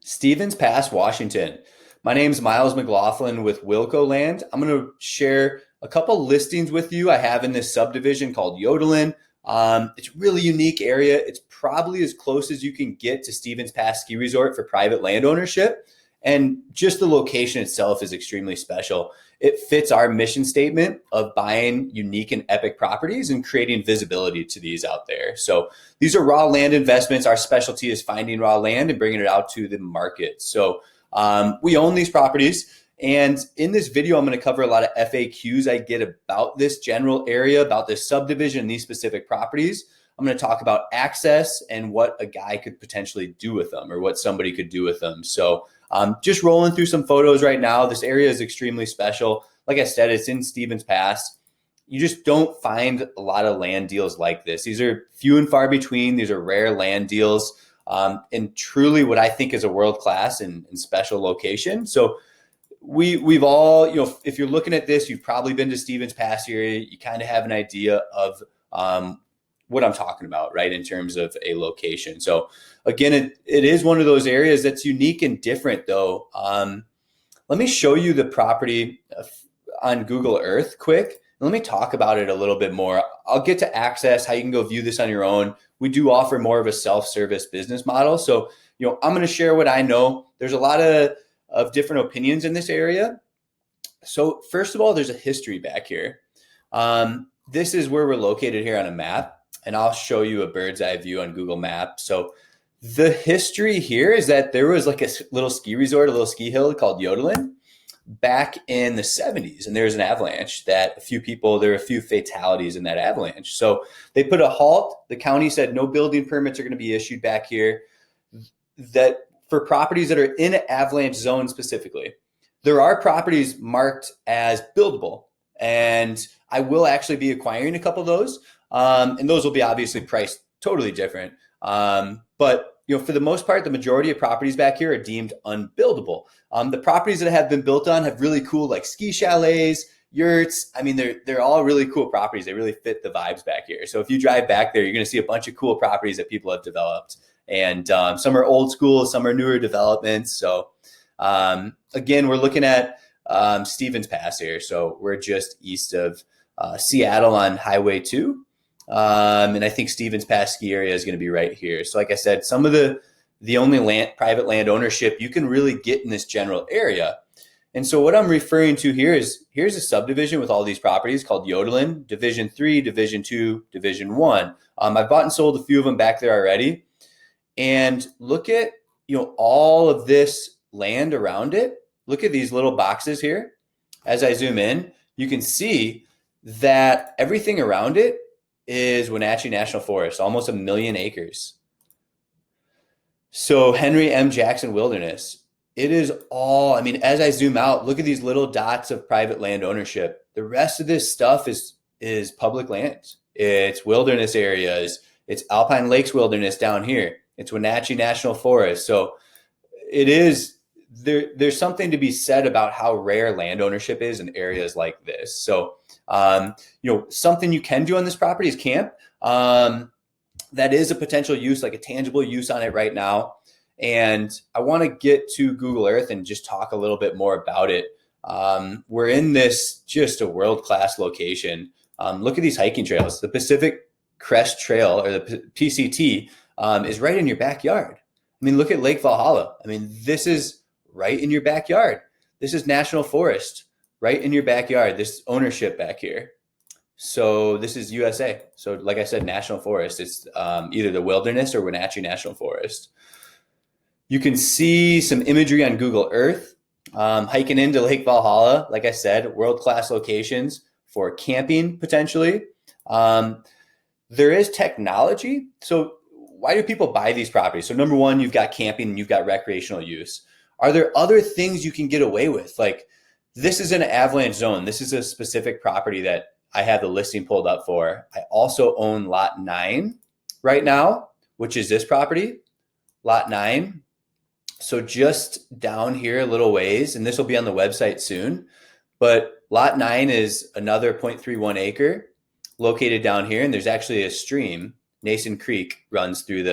Stevens Pass, Washington. My name is Miles McLaughlin with Wilco Land. I'm going to share a couple listings with you I have in this subdivision called Yodelin. It's a really unique area. It's probably as close as you can get to Stevens Pass Ski Resort for private land ownership. And just the location itself is extremely special. It fits our mission statement of buying unique and epic properties and creating visibility to these out there. So these are raw land investments. Our specialty is finding raw land and bringing it out to the market. So we own these properties. And in this video, I'm going to cover a lot of FAQs I get about this general area, about this subdivision, these specific properties. I'm going to talk about access and what a guy could potentially do with them or what somebody could do with them. So just rolling through some photos right now. This area is extremely special. Like I said, it's in Stevens Pass. You just don't find a lot of land deals like this. These are few and far between. These are rare land deals and truly what I think is a world-class and special location. So we've all, if you're looking at this, you've probably been to Stevens Pass area. You kind of have an idea of what I'm talking about, right, in terms of a location. So again, it is one of those areas that's unique and different, though. Let me show you the property on Google Earth quick. Let me talk about it a little bit more. I'll get to access, how you can go view this on your own. We do offer more of a self-service business model. So, I'm going to share what I know. There's a lot of different opinions in this area. So first of all, there's a history back here. This is where we're located here on a map, and I'll show you a bird's eye view on Google Maps. So the history here is that there was like a little ski resort, a little ski hill called Yodelin back in the 70s. And there was an avalanche that there were a few fatalities in that avalanche. So they put a halt. The county said no building permits are going to be issued back here. That for properties that are in an avalanche zone specifically, there are properties marked as buildable. And I will actually be acquiring a couple of those. And those will be obviously priced totally different. But for the most part, the majority of properties back here are deemed unbuildable. The properties that have been built on have really cool like ski chalets, yurts. I mean, they're all really cool properties. They really fit the vibes back here. So if you drive back there, you're going to see a bunch of cool properties that people have developed. And some are old school, some are newer developments. So again, we're looking at Stevens Pass here. So we're just east of Seattle on Highway 2. And I think Stevens Pass ski area is going to be right here. So like I said, some of the only private land ownership you can really get in this general area. And so what I'm referring to here is here's a subdivision with all these properties called Yodelin, Division 3, Division 2, Division 1. I've bought and sold a few of them back there already. And look at, all of this land around it. Look at these little boxes here. As I zoom in, you can see that everything around it is Wenatchee National Forest, almost 1 million acres. So Henry M. Jackson Wilderness, it is all, as I zoom out, look at these little dots of private land ownership. The rest of this stuff is public land. It's wilderness areas. It's Alpine Lakes Wilderness down here. It's Wenatchee National Forest. So it is, there's something to be said about how rare land ownership is in areas like this. So something you can do on this property is camp. That is a potential use, like a tangible use on it right now. And I want to get to Google Earth and just talk a little bit more about it. We're in this just a world-class location. Look at these hiking trails. The Pacific Crest Trail, or the PCT, is right in your backyard. Look at Lake Valhalla. This is right in your backyard. This is National Forest right in your backyard, this ownership back here. So this is USA. So like I said, National Forest, it's either the Wilderness or Wenatchee National Forest. You can see some imagery on Google Earth. Hiking into Lake Valhalla, like I said, world-class locations for camping potentially. There is technology. So why do people buy these properties? So number one, you've got camping and you've got recreational use. Are there other things you can get away with? Like, this is an avalanche zone. This is a specific property that I have the listing pulled up for. I also own lot 9 right now, which is this property, lot 9. So just down here a little ways, and this will be on the website soon, but lot 9 is another 0.31 acre located down here. And there's actually a stream, Nason Creek, runs through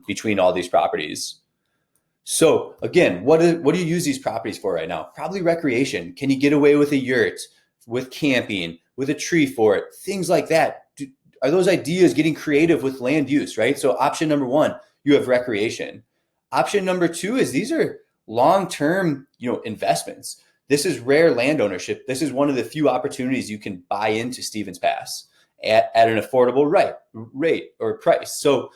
between all these properties. So again, what do you use these properties for right now? Probably recreation. Can you get away with a yurt, with camping, with a tree fort, things like that? Are those ideas getting creative with land use, right? So option number one, you have recreation. Option number two is these are long-term, investments. This is rare land ownership. This is one of the few opportunities you can buy into Stevens Pass at an affordable rate or price. So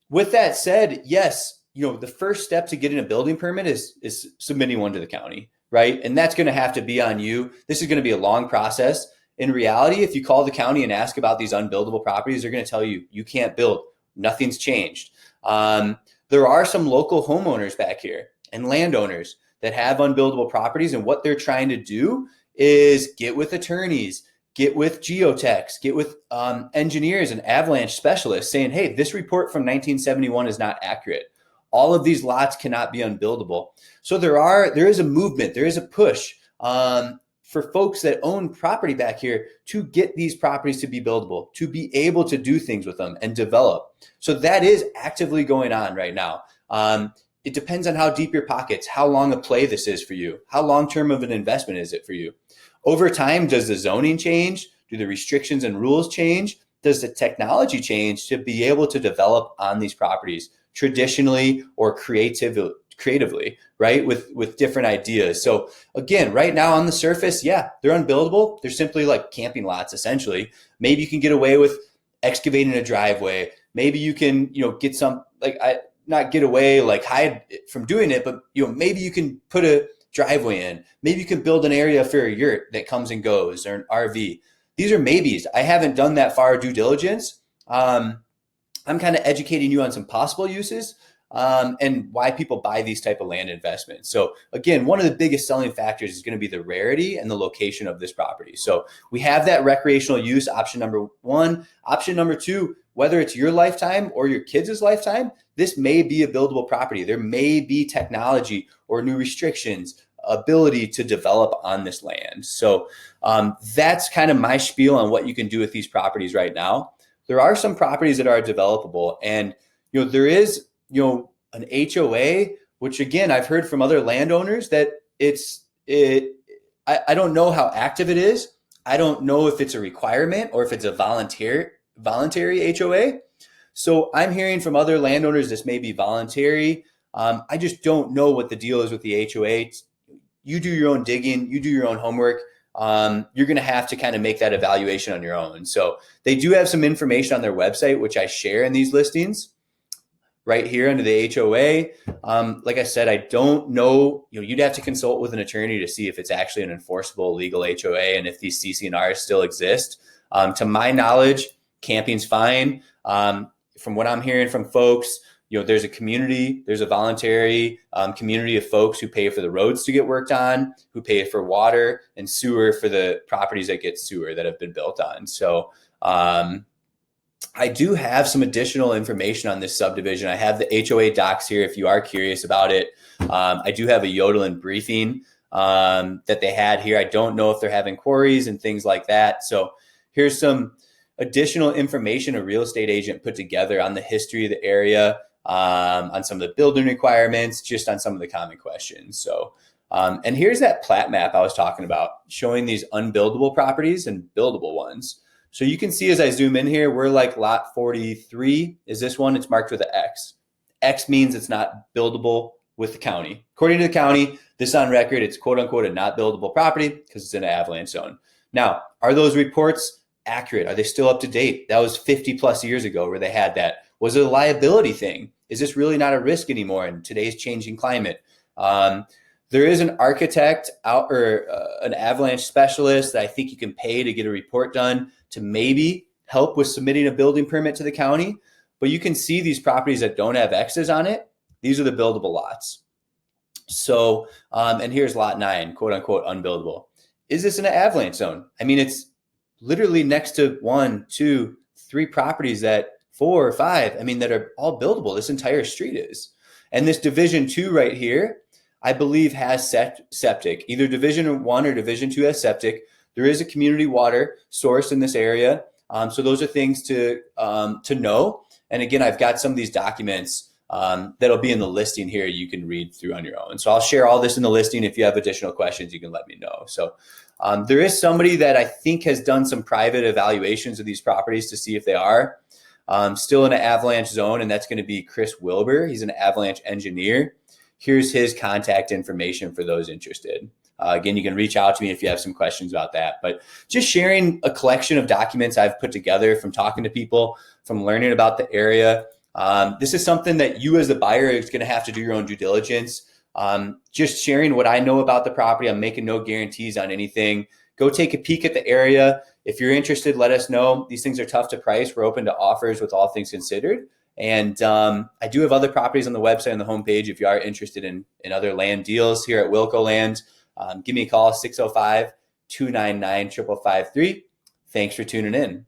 with that said, yes, the first step to getting a building permit is submitting one to the county, right? And that's going to have to be on you. This is going to be a long process. In reality, if you call the county and ask about these unbuildable properties, they're going to tell you you can't build. Nothing's changed. There are some local homeowners back here and landowners that have unbuildable properties, and what they're trying to do is get with attorneys, get with geotechs, get with engineers and avalanche specialists saying, hey, this report from 1971 is not accurate. All of these lots cannot be unbuildable. So there is a movement, there is a push for folks that own property back here to get these properties to be buildable, to be able to do things with them and develop. So that is actively going on right now. It depends on how deep your pockets, how long a play this is for you, how long-term of an investment is it for you. Over time, does the zoning change? Do the restrictions and rules change? Does the technology change to be able to develop on these properties traditionally or creatively, right? With different ideas. So again, right now on the surface, yeah, they're unbuildable. They're simply like camping lots, essentially. Maybe you can get away with excavating a driveway. Maybe you can, get some, not get away, hide from doing it, but, maybe you can put a driveway in. Maybe you can build an area for a yurt that comes and goes, or an RV. These are maybes. I haven't done that far due diligence. I'm kind of educating you on some possible uses and why people buy these type of land investments. So again, one of the biggest selling factors is going to be the rarity and the location of this property. So we have that recreational use, option number one. Option number two, whether it's your lifetime or your kids' lifetime, this may be a buildable property. There may be technology or new restrictions, ability to develop on this land. So that's kind of my spiel on what you can do with these properties right now. There are some properties that are developable, and there is an HOA, which again I've heard from other landowners that I don't know how active it is. I don't know if it's a requirement or if it's a voluntary HOA. So I'm hearing from other landowners this may be voluntary. I just don't know what the deal is with the HOA. You do your own digging, you do your own homework. You're going to have to kind of make that evaluation on your own. So they do have some information on their website, which I share in these listings right here under the HOA. Like I said, I don't know, you'd have to consult with an attorney to see if it's actually an enforceable legal HOA and if these CC&Rs still exist. To my knowledge, camping's fine. From what I'm hearing from folks, there's a community, there's a voluntary community of folks who pay for the roads to get worked on, who pay for water and sewer for the properties that get sewer that have been built on. So I do have some additional information on this subdivision. I have the HOA docs here if you are curious about it. I do have a Yodelin briefing that they had here. I don't know if they're having queries and things like that. So here's some additional information a real estate agent put together on the history of the area, on some of the building requirements, just on some of the common questions. So, and here's that plat map I was talking about, showing these unbuildable properties and buildable ones. So you can see as I zoom in here, we're like lot 43 is this one. It's marked with an X. X means it's not buildable with the county. According to the county, this on record, it's quote unquote a not buildable property because it's in an avalanche zone. Now, are those reports accurate? Are they still up to date? That was 50 plus years ago where they had that. Was it a liability thing? Is this really not a risk anymore in today's changing climate? There is an architect out or an avalanche specialist that I think you can pay to get a report done to maybe help with submitting a building permit to the county. But you can see these properties that don't have X's on it. These are the buildable lots. So, and here's lot 9, quote unquote, unbuildable. Is this in an avalanche zone? I mean, it's literally next to 1, 2, 3 properties that 4 or 5, that are all buildable. This entire street is. And this division 2 right here, I believe has septic. Either division 1 or division 2 has septic. There is a community water source in this area. So those are things to know. And again, I've got some of these documents that'll be in the listing here. You can read through on your own. So I'll share all this in the listing. If you have additional questions, you can let me know. So there is somebody that I think has done some private evaluations of these properties to see if they are still in an avalanche zone, and that's going to be Chris Wilbur. He's an avalanche engineer. Here's his contact information for those interested. Again, you can reach out to me if you have some questions about that. But just sharing a collection of documents I've put together from talking to people, from learning about the area. This is something that you as the buyer is going to have to do your own due diligence. Just sharing what I know about the property. I'm making no guarantees on anything. Go take a peek at the area. If you're interested, let us know. These things are tough to price. We're open to offers with all things considered. And I do have other properties on the website and the homepage. If you are interested in other land deals here at Wilco Land, give me a call, 605-299-5553. Thanks for tuning in.